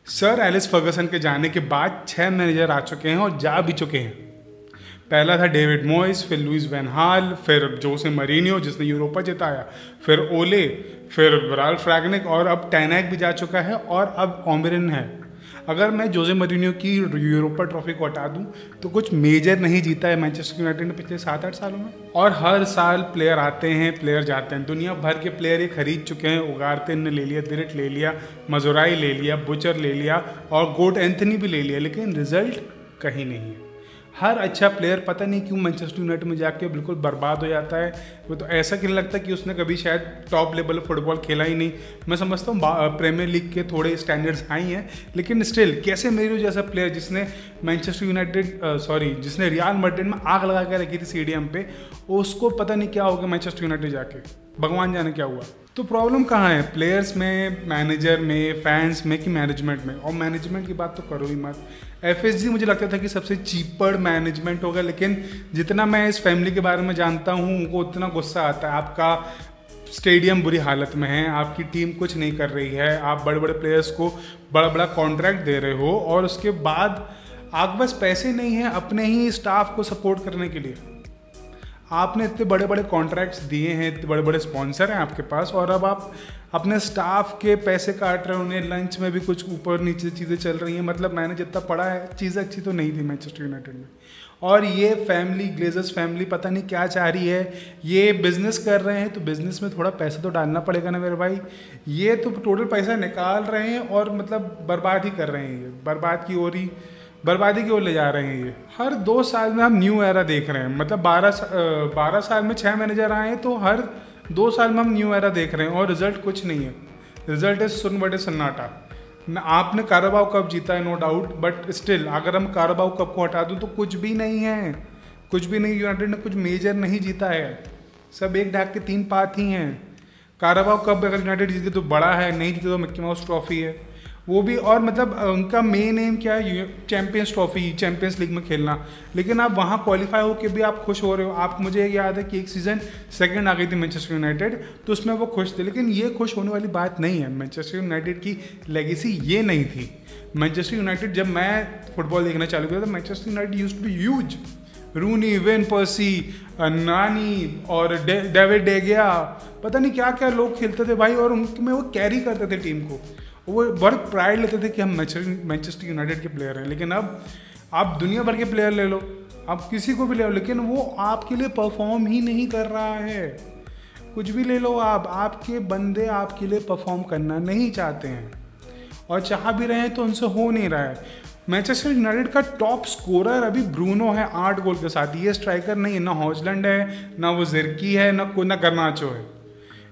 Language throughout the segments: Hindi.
सर एलिस फर्गसन के जाने के बाद 6 मैनेजर आ चुके हैं और जा भी चुके हैं। पहला था डेविड मॉयस, फिर लुइस वैन हाल, फिर जोसे मरीनियो जिसने यूरोपा जिताया, फिर ओले, फिर राल्फ रैगनिक और अब टैनैक भी जा चुका है और अब ऑमरिन है। अगर मैं जोसे मरीनियो की यूरोपा ट्रॉफी को हटा दूं तो कुछ मेजर नहीं जीता है मैनचेस्टर यूनाइटेड ने पिछले 7-8 सालों में। और हर साल प्लेयर आते हैं, प्लेयर जाते हैं, दुनिया भर के प्लेयर ये खरीद चुके हैं। उगार्ते ने ले लिया, दिरिट ले लिया, मजुराई ले लिया, बुचर ले लिया और गोट एंथनी भी ले लिया, लेकिन रिजल्ट कहीं नहीं है। हर अच्छा प्लेयर पता नहीं क्यों मैनचेस्टर यूनाइटेड में जाके बिल्कुल बर्बाद हो जाता है। वो तो ऐसा क्यों लगता है कि उसने कभी शायद टॉप लेवल फुटबॉल खेला ही नहीं। मैं समझता हूँ प्रीमियर लीग के थोड़े स्टैंडर्ड्स हाई हैं, लेकिन स्टिल कैसे मेरियो जैसा प्लेयर जिसने मैनचेस्टर यूनाइटेड जिसने रियल मैड्रिड में आग लगा के रखी थी सीडीएम पे, उसको पता नहीं क्या हो गया मैनचेस्टर यूनाइटेड जाके, भगवान जाने क्या हुआ। तो प्रॉब्लम कहाँ है, प्लेयर्स में, मैनेजर में, फैंस में कि मैनेजमेंट में? और मैनेजमेंट की बात तो करो ही मत। एफएसजी मुझे लगता था कि सबसे चीपर मैनेजमेंट होगा, लेकिन जितना मैं इस फैमिली के बारे में जानता हूँ उनको उतना गुस्सा आता है। आपका स्टेडियम बुरी हालत में है, आपकी टीम कुछ नहीं कर रही है, आप बड़े बड़े प्लेयर्स को बड़ा बड़ा कॉन्ट्रैक्ट दे रहे हो और उसके बाद आपके पास पैसे नहीं हैं अपने ही स्टाफ को सपोर्ट करने के लिए। आपने इतने बड़े बड़े कॉन्ट्रैक्ट्स दिए हैं, इतने बड़े बड़े स्पॉन्सर हैं आपके पास, और अब आप अपने स्टाफ के पैसे काट रहे हो। उन्हें लंच में भी कुछ ऊपर नीचे चीज़ें चल रही हैं। मतलब मैंने जितना पढ़ा है चीज़ें अच्छी तो नहीं थी मैनचेस्टर यूनाइटेड में। और ये फैमिली, ग्लेजर्स फैमिली पता नहीं क्या चाह रही है। ये बिजनेस कर रहे हैं तो बिजनेस में थोड़ा पैसा तो डालना पड़ेगा ना मेरे भाई। ये तो टोटल पैसा निकाल रहे हैं और मतलब बर्बाद ही कर रहे हैं। ये बर्बादी की ओर ले जा रहे हैं। ये हर 2 साल में हम न्यू एरा देख रहे हैं। मतलब 12 साल में 6 मैनेजर आए हैं, तो हर 2 साल में हम न्यू एरा देख रहे हैं और रिजल्ट कुछ नहीं है। रिजल्ट है सुन बटे सन्नाटा। आपने काराबाओ कप जीता है नो डाउट, बट स्टिल अगर हम काराबाओ कप को हटा दूं तो कुछ भी नहीं है, कुछ भी नहीं। यूनाइटेड ने कुछ मेजर नहीं जीता है, सब एक ढाक के 3 पात ही हैं। काराबाओ कप अगर यूनाइटेड जीते तो बड़ा है, नहीं जीते तो मिक्की माउस ट्रॉफी है वो भी। और मतलब उनका मेन एम क्या है, चैंपियंस ट्रॉफी, चैंपियंस लीग में खेलना। लेकिन आप वहाँ क्वालिफाई होकर भी आप खुश हो रहे हो। आप, मुझे याद है कि एक सीज़न सेकंड आ गई थी मैनचेस्टर यूनाइटेड, तो उसमें वो खुश थे। लेकिन ये खुश होने वाली बात नहीं है। मैनचेस्टर यूनाइटेड की लेगेसी ये नहीं थी। मैनचेस्टर यूनाइटेड, जब मैं फुटबॉल देखना चालू किया था, Manchester United used to be huge. Rooney, Wayne Persie, Nani और डेविड डेगिया, पता नहीं क्या क्या लोग खेलते थे भाई, और उनमें वो कैरी करते थे टीम को। वो बड़ा प्राइड लेते थे कि हम मैनचेस्टर यूनाइटेड के प्लेयर हैं। लेकिन अब आप दुनिया भर के प्लेयर ले लो, आप किसी को भी ले लो, लेकिन वो आपके लिए परफॉर्म ही नहीं कर रहा है। कुछ भी ले लो आप, आपके बंदे आपके लिए परफॉर्म करना नहीं चाहते हैं, और चाह भी रहे हैं तो उनसे हो नहीं रहा है। मैनचेस्टर यूनाइटेड का टॉप स्कोरर अभी ब्रूनो है 8 गोल के साथ। ये स्ट्राइकर नहीं है, ना हॉजलैंड है, ना वो जिरकी है, ना गर्नाचो है।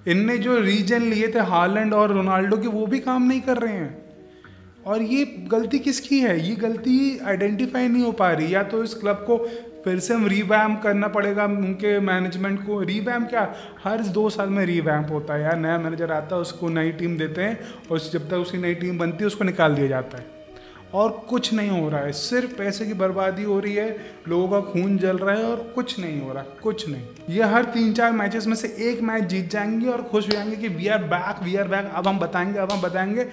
इनने जो रीजन लिए थे हालैंड और रोनाल्डो के, वो भी काम नहीं कर रहे हैं। और ये गलती किसकी है? ये गलती आइडेंटिफाई नहीं हो पा रही। या तो इस क्लब को फिर से हम रीवैम्प करना पड़ेगा, उनके मैनेजमेंट को। रीवैम्प क्या, हर 2 साल में रीवैम्प होता है यार। नया मैनेजर आता है, उसको नई टीम देते हैं, और जब तक उसकी नई टीम बनती है उसको निकाल दिया जाता है, और कुछ नहीं हो रहा है। सिर्फ पैसे की बर्बादी हो रही है, लोगों का खून जल रहा है, और कुछ नहीं हो रहा, कुछ नहीं। ये हर 3-4 मैचेस में से एक मैच जीत जाएंगे और खुश हो जाएंगे कि वी आर बैक, अब हम बताएंगे।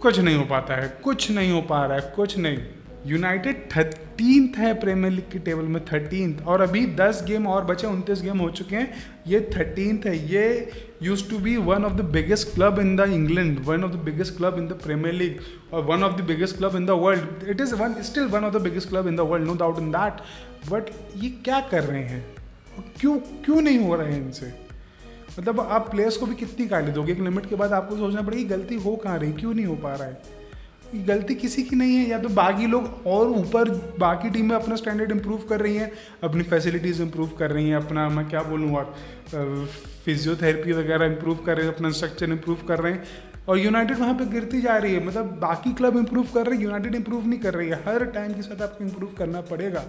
कुछ नहीं हो पाता है, कुछ नहीं हो पा रहा है, कुछ नहीं। यूनाइटेड 13th है प्रीमियर लीग की टेबल में, 13th, और अभी 10 गेम और बचे, 29 गेम हो चुके हैं। ये 13th है। ये used to be one of the biggest club in the England, one of the biggest club in the Premier League, और one of the biggest club in the world. It is still one of the biggest club in the world, no doubt in that. But ये क्या कर रहे हैं, क्यों नहीं हो रहे हैं इनसे? मतलब आप प्लेयर्स को भी कितनी गाली दोगे? एक लिमिट के बाद आपको सोचना पड़ेगी गलती हो कहाँ रही, क्यों नहीं हो पा रहा है। गलती किसी की नहीं है, या तो बाकी लोग और ऊपर बाकी टीमें अपना स्टैंडर्ड इंप्रूव कर रही हैं, अपनी फैसिलिटीज़ इंप्रूव कर रही हैं, अपना, मैं क्या बोलूँ, और फिजियोथेरेपी वगैरह इंप्रूव कर रहे हैं, अपना स्ट्रक्चर इंप्रूव कर रहे हैं, और यूनाइटेड वहाँ पे गिरती जा रही है। मतलब बाकी क्लब इंप्रूव कर रहे हैं, यूनाइटेड इंप्रूव नहीं कर रही है। हर टाइम के साथ आपको इंप्रूव करना पड़ेगा।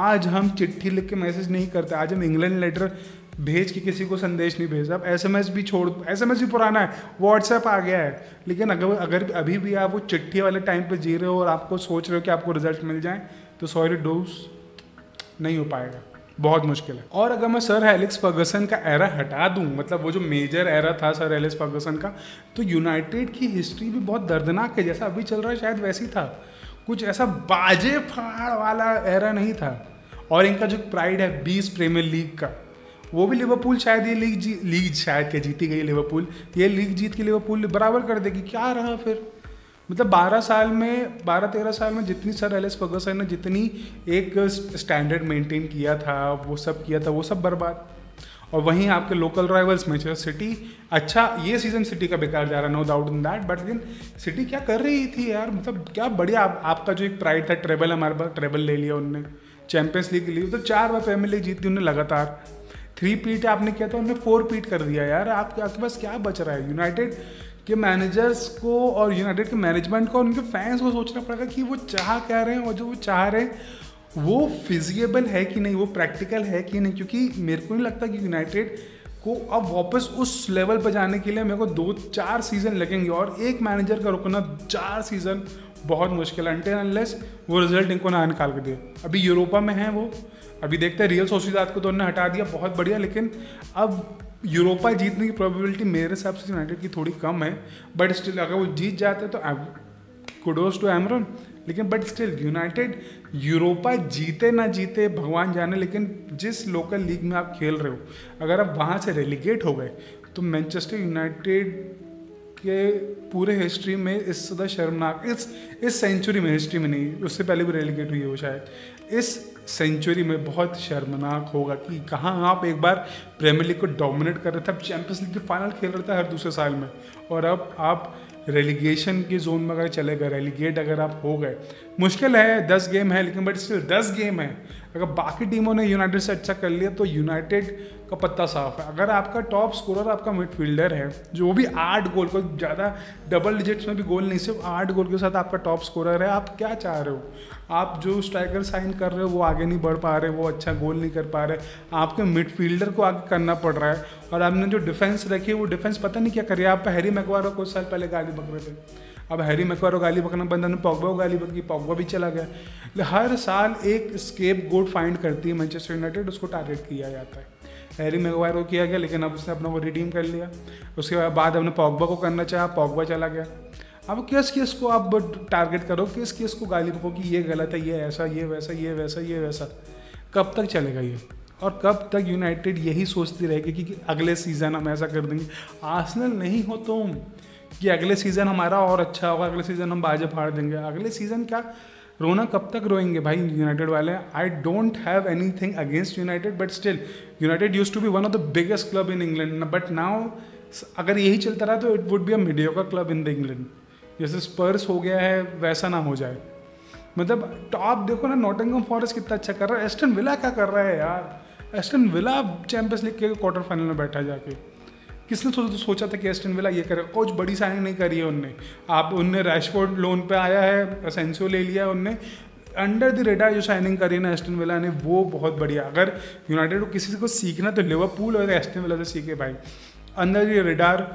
आज हम चिट्ठी लिख के मैसेज नहीं करते, आज हम इंग्लैंड लेटर भेज के किसी को संदेश नहीं भेजते। अब एसएमएस भी एसएमएस भी पुराना है, व्हाट्सएप आ गया है। लेकिन अगर अभी भी आप वो चिट्ठी वाले टाइम पे जी रहे हो और आपको सोच रहे हो कि आपको रिजल्ट मिल जाए, तो सॉरी दोस्त, नहीं हो पाएगा। बहुत मुश्किल है। और अगर मैं सर एलेक्स फर्गसन का एरा हटा दूं, मतलब वो जो मेजर एरा था सर एलेक्स फर्गसन का, तो यूनाइटेड की हिस्ट्री भी बहुत दर्दनाक है। जैसा अभी चल रहा है शायद वैसी था, कुछ ऐसा बाजे फाड़ वाला एरा नहीं था। और इनका जो प्राइड है 20 प्रीमियर लीग का, वो भी लिवरपूल शायद ये लीग शायद क्या जीती गई लिवरपूल, ये लीग जीत के लिवरपूल बराबर कर देगी। क्या रहा फिर, मतलब 12-13 साल में जितनी सर एलेक्स फर्गसन ने जितनी एक स्टैंडर्ड मेंटेन किया था, वो सब किया था, वो सब बर्बाद। और वहीं आपके लोकल राइवल्स मैनचेस्टर सिटी, अच्छा ये सीज़न सिटी का बेकार जा रहा है, no doubt in that, but लेकिन सिटी क्या कर रही थी यार, मतलब क्या बढ़िया। आपका जो एक प्राइड था ट्रेबल, हमारे पास ट्रेबल ले लिया उनने, चैंपियंस लीग के लिए तो 4 बार प्रीमियर लीग जीती उन्होंने लगातार। 3 पीट आपने किया था, उन्होंने 4 पीट कर दिया यार। आपके पास क्या बच रहा है? यूनाइटेड के मैनेजर्स को और यूनाइटेड के मैनेजमेंट को और उनके फैंस को सोचना पड़ेगा कि वो चाह क्या रहे हैं, और जो वो चाह रहे हैं वो फिजिएबल है कि नहीं, वो प्रैक्टिकल है कि नहीं। क्योंकि मेरे को नहीं लगता कि यूनाइटेड को अब वापस उस लेवल पर जाने के लिए मेरे को 2-4 सीज़न लगेंगे, और एक मैनेजर का रुकना 4 सीज़न बहुत मुश्किल है, अनटिल अनलेस वो रिजल्ट इनको ना निकाल के दे। अभी यूरोपा में है वो, अभी देखते हैं। रियल सोसिएदाद को तो उन्होंने हटा दिया, बहुत बढ़िया, लेकिन अब यूरोपा जीतने की प्रोबेबिलिटी मेरे हिसाब से यूनाइटेड की थोड़ी कम है। बट स्टिल अगर वो जीत जाते तो कुडोस टू एमरन, लेकिन बट स्टिल यूनाइटेड यूरोपा जीते ना जीते भगवान जाने, लेकिन जिस लोकल लीग में आप खेल रहे हो, अगर आप वहाँ से रेलीगेट हो गए तो मैनचेस्टर यूनाइटेड के पूरे हिस्ट्री में इससे ज़्यादा शर्मनाक, इस सेंचुरी में, हिस्ट्री में नहीं, उससे पहले भी रेलीगेट हुई है वो शायद, इस सेंचुरी में बहुत शर्मनाक होगा कि कहाँ आप एक बार प्रीमियर लीग को डोमिनेट कर रहे थे, अब चैंपियंस लीग की फाइनल खेल रहे थे हर दूसरे साल में, और अब आप रेलीगेशन के जोन में अगर चले गए, रेलीगेट अगर आप हो गए, मुश्किल है, 10 गेम है, लेकिन बट स्टिल 10 गेम है। अगर बाकी टीमों ने यूनाइटेड से अच्छा कर लिया तो यूनाइटेड का पत्ता साफ है। अगर आपका टॉप स्कोरर आपका मिडफील्डर है, जो भी 8 गोल, को ज़्यादा डबल डिजिट्स में भी गोल नहीं, सिर्फ 8 गोल के साथ आपका टॉप स्कोरर है, आप क्या चाह रहे हो? आप जो स्ट्राइकर साइन कर रहे हो वो आगे नहीं बढ़ पा रहे, वो अच्छा गोल नहीं कर पा रहे, आपके मिडफील्डर को आगे करना पड़ रहा है, और आपने जो डिफेंस रखी है वो डिफेंस पता नहीं क्या करिए। आप हैरी मैग्वायर को कुछ साल पहले गाली बक रहे थे, अब हैरी मैग्वायर को गाली बकना बंदा ने पॉग्बा को गाली बकी, पॉग्बा भी चला गया। हर साल एक स्केप गोट फाइंड करती है मैनचेस्टर यूनाइटेड, उसको टारगेट किया जाता है। हैरी मैग्वायर को किया गया, लेकिन अब उसने अपना को रिडीम कर लिया। उसके बाद हमने पॉग्बा को करना चाहा, पॉग्बा चला गया। अब किस को आप टारगेट करो, किस को गाली बको कि ये गलत है, ये ऐसा, ये वैसा, ये वैसा, ये वैसा। कब तक चलेगा ये? और कब तक यूनाइटेड यही सोचती रहेगी कि अगले सीज़न हम ऐसा कर देंगे? आर्सेनल नहीं हो तुम कि अगले सीज़न हमारा और अच्छा होगा, अगले सीज़न हम बाजे फाड़ देंगे। अगले सीज़न क्या रोना, कब तक रोएंगे भाई यूनाइटेड वाले? I don't have anything against United, but still United used to be one of the biggest club in England, but now अगर यही चलता रहा तो it would be a mediocre club in the England. जैसे स्पर्स हो गया है वैसा ना हो जाए। मतलब टॉप देखो ना, नॉटिंघम फॉरेस्ट कितना अच्छा कर रहा है, एस्टन विला क्या कर रहा है यार? एस्टन विला चैंपियंस लीग के क्वार्टर फाइनल में बैठा जाके, किसने सोचा था कि एस्टन विला ये करेगा? कुछ बड़ी साइनिंग नहीं करी है उनने। उनने रैशफोर्ड लोन पे आया है, असेंसियो ले लिया उनने, अंडर द रेडार जो साइनिंग करी है ना एस्टन विला ने, वो बहुत बढ़िया। अगर यूनाइटेड को किसी को सीखना तो लिवरपूल और एस्टन विला से सीखे भाई। अंडर द रेडार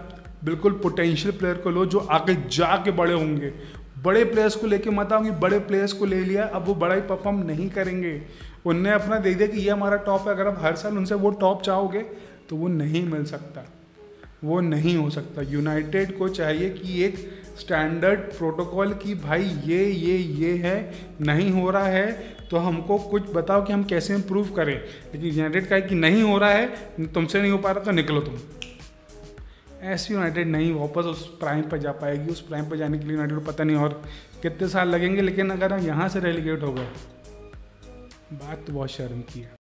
बिल्कुल पोटेंशियल प्लेयर को लो जो आगे जाके बड़े होंगे। बड़े प्लेयर्स को लेके मत आओगे, बड़े प्लेयर्स को ले लिया, अब वो बड़ा ही परफॉर्म नहीं करेंगे। उनने अपना दे दिया कि ये हमारा टॉप है, अगर आप हर साल उनसे वो टॉप चाहोगे तो वो नहीं मिल सकता, वो नहीं हो सकता। यूनाइटेड को चाहिए कि एक स्टैंडर्ड प्रोटोकॉल की भाई ये है, नहीं हो रहा है तो हमको कुछ बताओ कि हम कैसे इम्प्रूव करें। लेकिन यूनाइटेड का है कि नहीं हो रहा है, तुमसे नहीं हो पा रहा तो निकलो तुम। ऐसी यूनाइटेड नहीं वापस उस प्राइम पर जा पाएगी। उस प्राइम पर जाने के लिए यूनाइटेड को पता नहीं और कितने साल लगेंगे, लेकिन अगर हम यहाँ से रेलीगेट हो गए, बात तो बहुत शर्म की है।